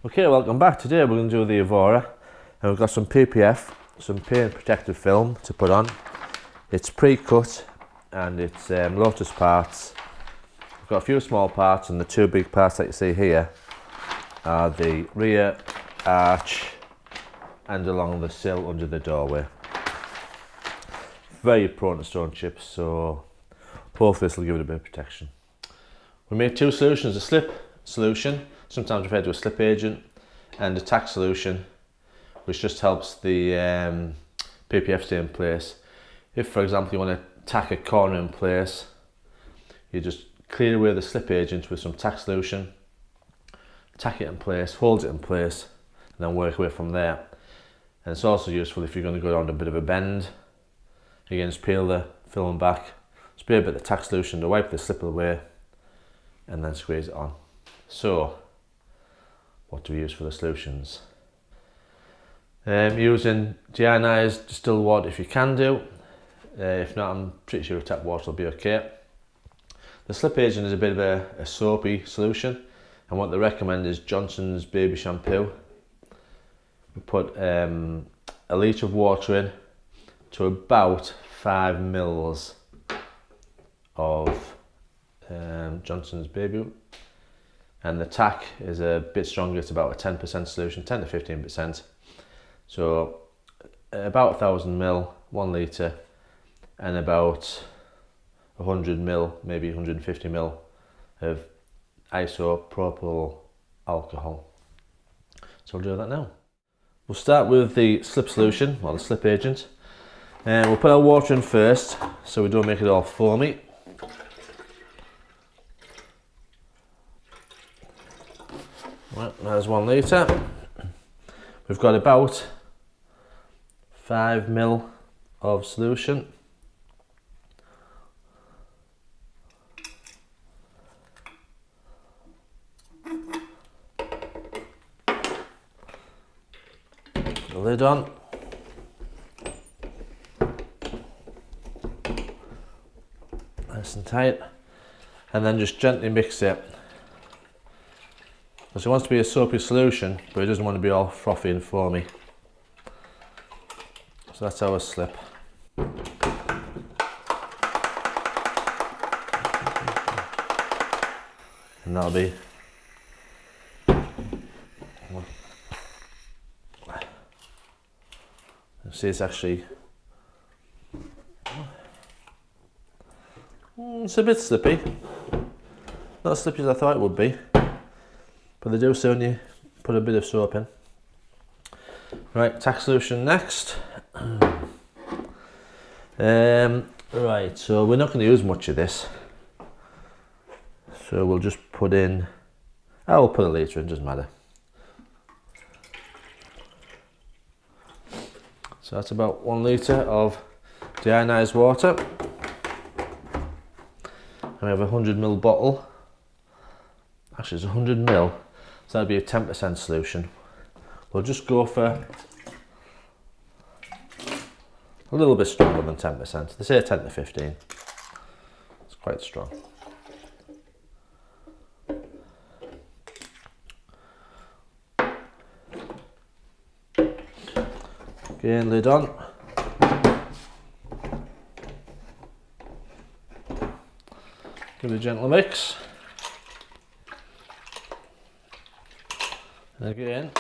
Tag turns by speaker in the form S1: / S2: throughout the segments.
S1: Okay, welcome back. Today we're going to do the Evora, and we've got some PPF, some paint protective film to put on. It's pre-cut and it's Lotus parts. We've got a few small parts, and the two big parts that you see here are the rear arch and along the sill under the doorway. Very prone to stone chips, so hopefully this will give it a bit of protection. We made two solutions: a slip solution, sometimes referred to as slip agent, and a tack solution, which just helps the PPF stay in place. If, for example, you want to tack a corner in place, you just clear away the slip agent with some tack solution, tack it in place, hold it in place, and then work away from there. And it's also useful if you're going to go around a bit of a bend. Again, just peel the film back, spray a bit of tack solution to wipe the slip away, and then squeeze it on. So, what do we use for the solutions? Using deionized distilled water if you can do. If not, I'm pretty sure tap water will be okay. The slip agent is a bit of a soapy solution, and what they recommend is Johnson's baby shampoo. We put a litre of water in to about 5 mils of Johnson's baby, and the tack is a bit stronger. It's about a 10% solution, 10 to 15%. So about 1,000 mil, 1 litre, and about 100 mil, maybe 150 mil of isopropyl alcohol. So we'll do that now. We'll start with the slip solution, or the slip agent, and we'll put our water in first so we don't make it all foamy. Right, there's 1 litre. We've got about 5 mil of solution. The lid on. Nice and tight. And then just gently mix it. Because it wants to be a soapy solution, but it doesn't want to be all frothy and foamy. So that's our slip. And that'll be see, it's actually it's a bit slippy. Not as slippy as I thought it would be, but they do say when you put a bit of soap in. Right, tack solution next. Right, so we're not going to use much of this, so we'll just put in, I'll put a litre in, doesn't matter. So that's about 1 litre of deionized water. And we have a 100 ml bottle. Actually, it's 100 ml, so that'd be a 10% solution. We'll just go for a little bit stronger than 10%. They say 10 to 15. It's quite strong. Again, lid on. Give it a gentle mix. And again.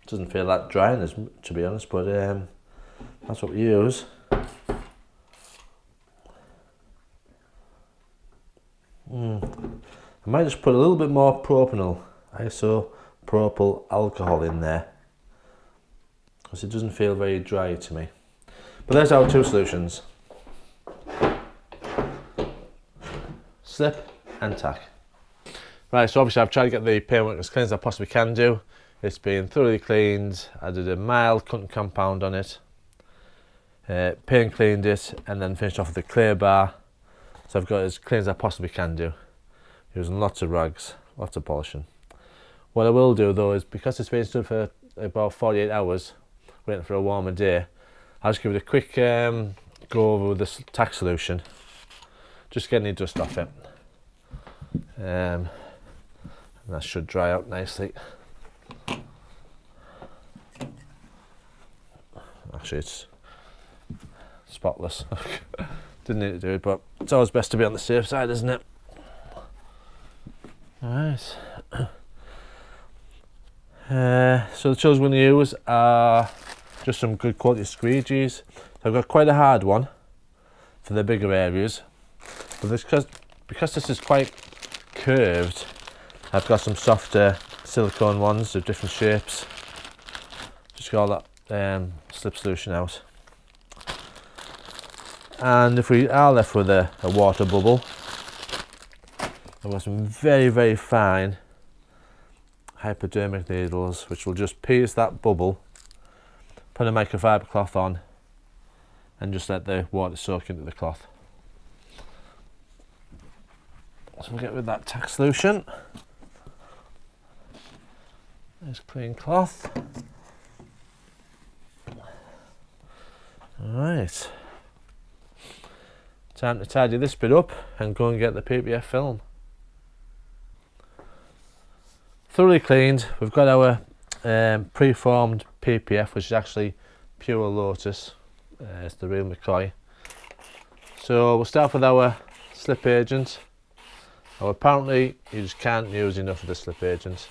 S1: Doesn't feel that dry, to be honest, but that's what we use. I might just put a little bit more propanol, isopropyl alcohol in there, because it doesn't feel very dry to me. But there's our two solutions: slip and tack. Right, so obviously I've tried to get the paintwork as clean as I possibly can do. It's been thoroughly cleaned. I did a mild cutting compound on it, paint cleaned it, and then finished off with a clear bar. So I've got it as clean as I possibly can do, using lots of rags, lots of polishing. What I will do though is, because it's been stood for about 48 hours, waiting for a warmer day, I'll just give it a quick go over with this tack solution, just get any dust off it. And that should dry out nicely. Actually, it's spotless. Didn't need to do it, but it's always best to be on the safe side, isn't it? Alright. So the tools we're going to use are just some good quality squeegees. So I've got quite a hard one for the bigger areas, but because this is quite curved, I've got some softer silicone ones of different shapes. Just got all that slip solution out. And if we are left with a water bubble, I've got some very, very fine hypodermic needles, which will just pierce that bubble, put a microfiber cloth on, and just let the water soak into the cloth. So we'll get rid of that tack solution. Nice clean cloth. Alright. Time to tidy this bit up and go and get the PPF film. Thoroughly cleaned, we've got our pre-formed PPF, which is actually pure Lotus. It's the real McCoy. So we'll start with our slip agent. Now apparently you just can't use enough of the slip agent.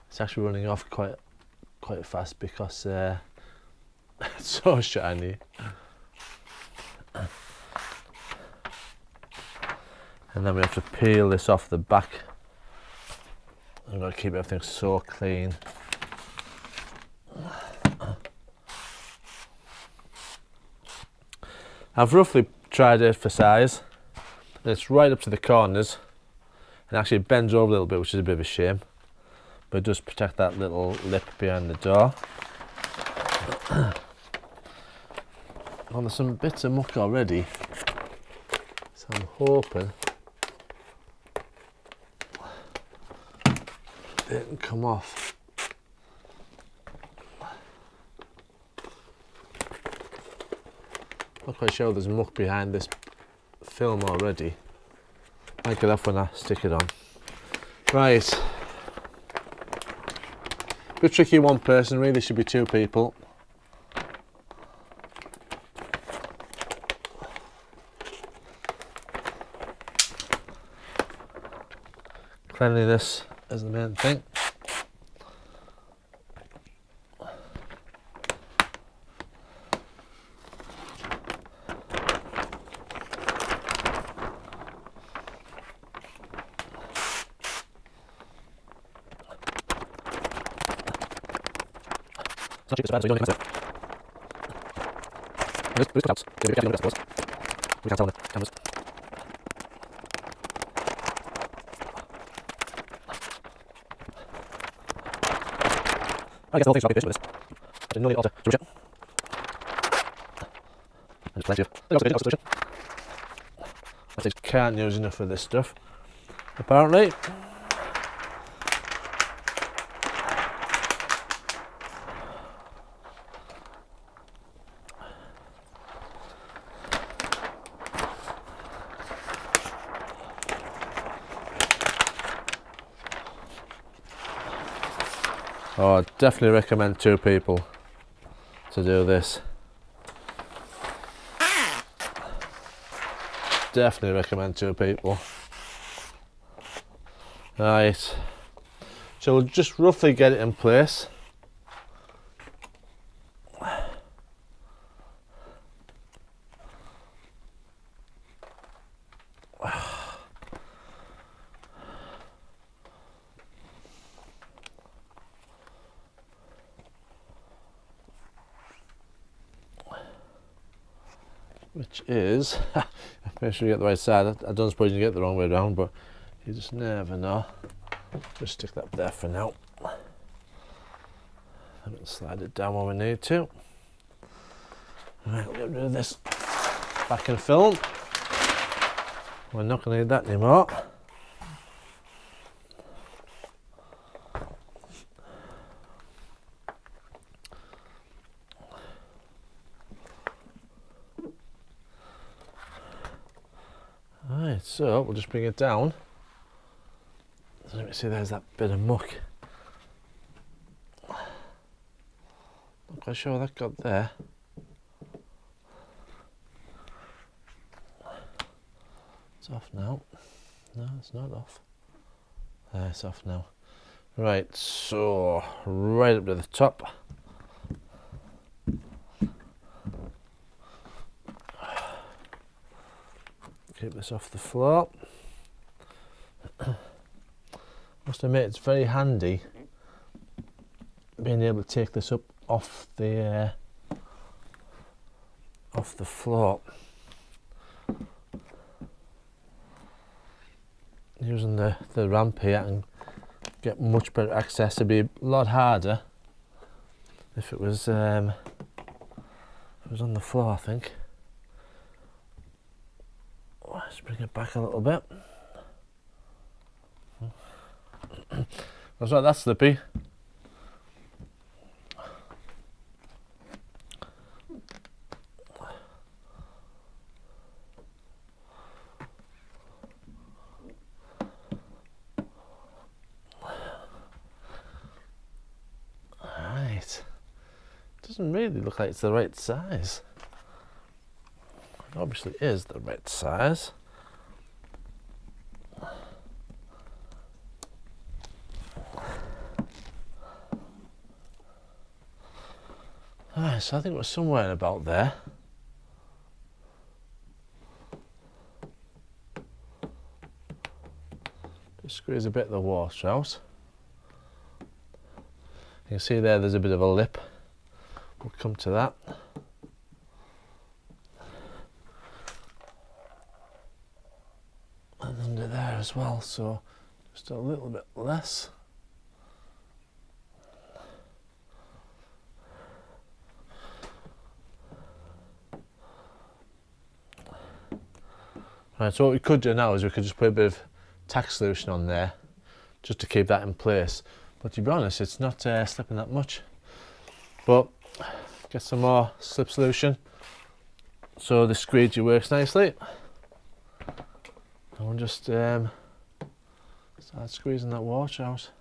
S1: It's actually running off quite fast because it's so shiny. And then we have to peel this off the back. I've got to keep everything so clean. I've roughly tried it for size. It's right up to the corners and actually bends over a little bit, which is a bit of a shame, but it does protect that little lip behind the door. Well, there's some bits of muck already, so I'm hoping it can come off. Not quite sure there's muck behind this film already. Might get off when I stick it on. Right. Bit tricky one person, really should be two people. Cleanliness is the main thing. It's not cheap, it's bad, so you don't need to we can't tell on the cameras. I guess the whole thing's got to be finished with this. I didn't know the order to rush it. And just plenty of solution. I just can't use enough of this stuff, apparently. Oh, I'd definitely recommend two people to do this. Definitely recommend two people. Right, so we'll just roughly get it in place. Which is, make sure you get the right side. I don't suppose you get the wrong way around, but you just never know. Just stick that there for now. And we'll slide it down when we need to. Right, we'll get rid of this backing film. We're not going to need that anymore. so we'll just bring it down. So let me see, there's that bit of muck. Not quite sure that got there. It's off now. No, it's not off. There, it's off now. Right, so right up to the top. Keep this off the floor. Must admit, it's very handy being able to take this up off the floor. Using the ramp here and get much better access. It'd be a lot harder if it was on the floor, I think. Let's bring it back a little bit. That's not that slippy. Right. Doesn't really look like it's the right size. It obviously is the right size. Alright, so I think we're somewhere about there. Just squeeze a bit of the water out. You can see there's a bit of a lip. We'll come to that. And under there as well, so just a little bit less. Right, so what we could do now is we could just put a bit of tack solution on there just to keep that in place. But to be honest, it's not slipping that much. But get some more slip solution so the squeegee works nicely. And we'll just start squeezing that water out.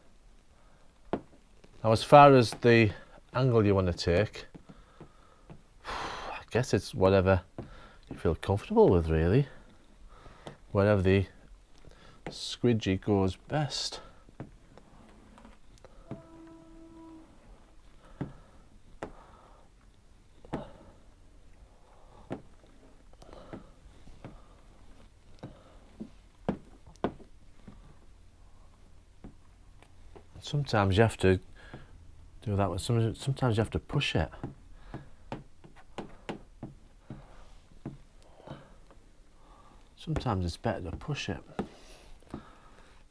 S1: Now, as far as the angle you want to take, I guess it's whatever you feel comfortable with, really. Wherever the squeegee goes best. Sometimes you have to do that. Sometimes you have to push it. Sometimes it's better to push it.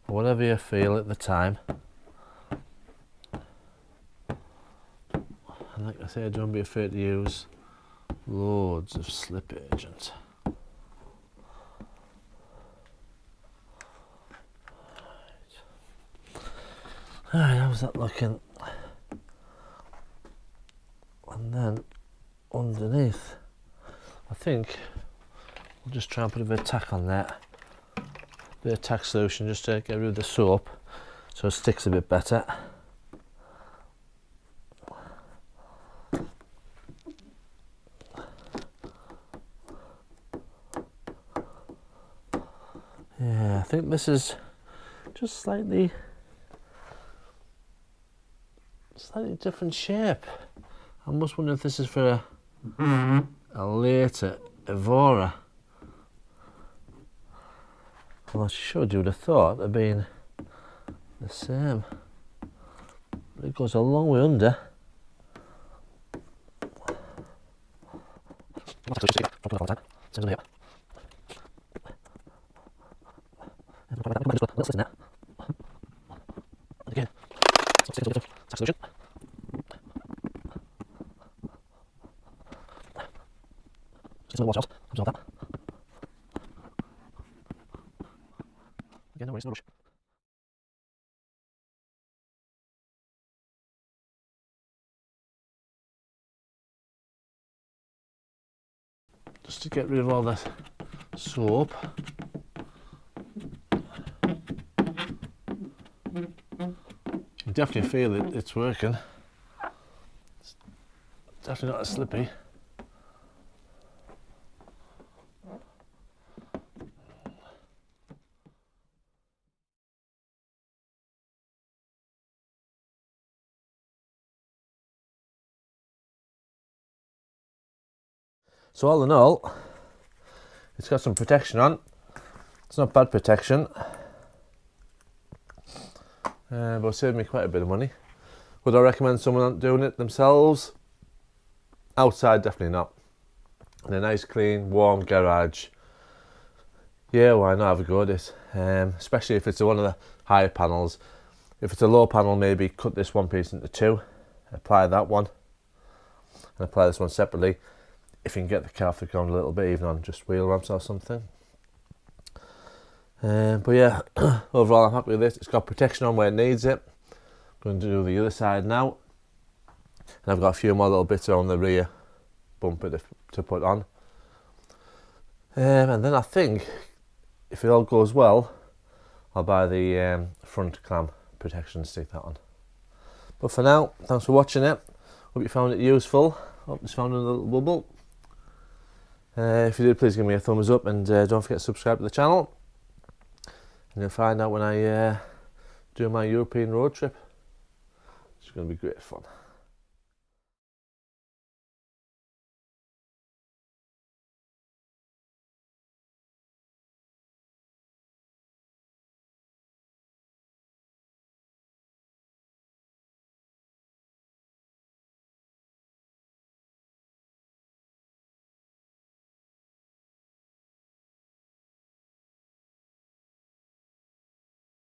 S1: Whatever you feel at the time. And like I say, don't be afraid to use loads of slip agent. Alright, how's that looking? And then underneath, I think we'll just try and put a bit of tack on there. A bit of tack solution just to get rid of the soap so it sticks a bit better. Yeah, I think this is just slightly different shape. I must wonder if this is for a later Evora. Well, I should, you would have thought they'd been the same. But it goes a long way under. Again. Solution. Just a little wash out. Absorb that. Again, no worries, no rush. Just to get rid of all that soap. You definitely feel it's working. It's definitely not as slippy. So all in all, it's got some protection on. It's not bad protection, but it saved me quite a bit of money. Would I recommend someone doing it themselves? Outside, definitely not. In a nice, clean, warm garage, yeah, why not have a go at this? Especially if it's one of the higher panels. If it's a low panel, maybe cut this one piece into two, apply that one, and apply this one separately. If you can get the car off the ground a little bit, even on just wheel ramps or something. But yeah, overall I'm happy with this. It's got protection on where it needs it. I'm going to do the other side now. And I've got a few more little bits on the rear bumper to put on. And then I think, if it all goes well, I'll buy the front clam protection and stick that on. But for now, thanks for watching it. Hope you found it useful. Hope you found a little bubble. If you did, please give me a thumbs up, and don't forget to subscribe to the channel. And you'll find out when I do my European road trip. It's going to be great fun.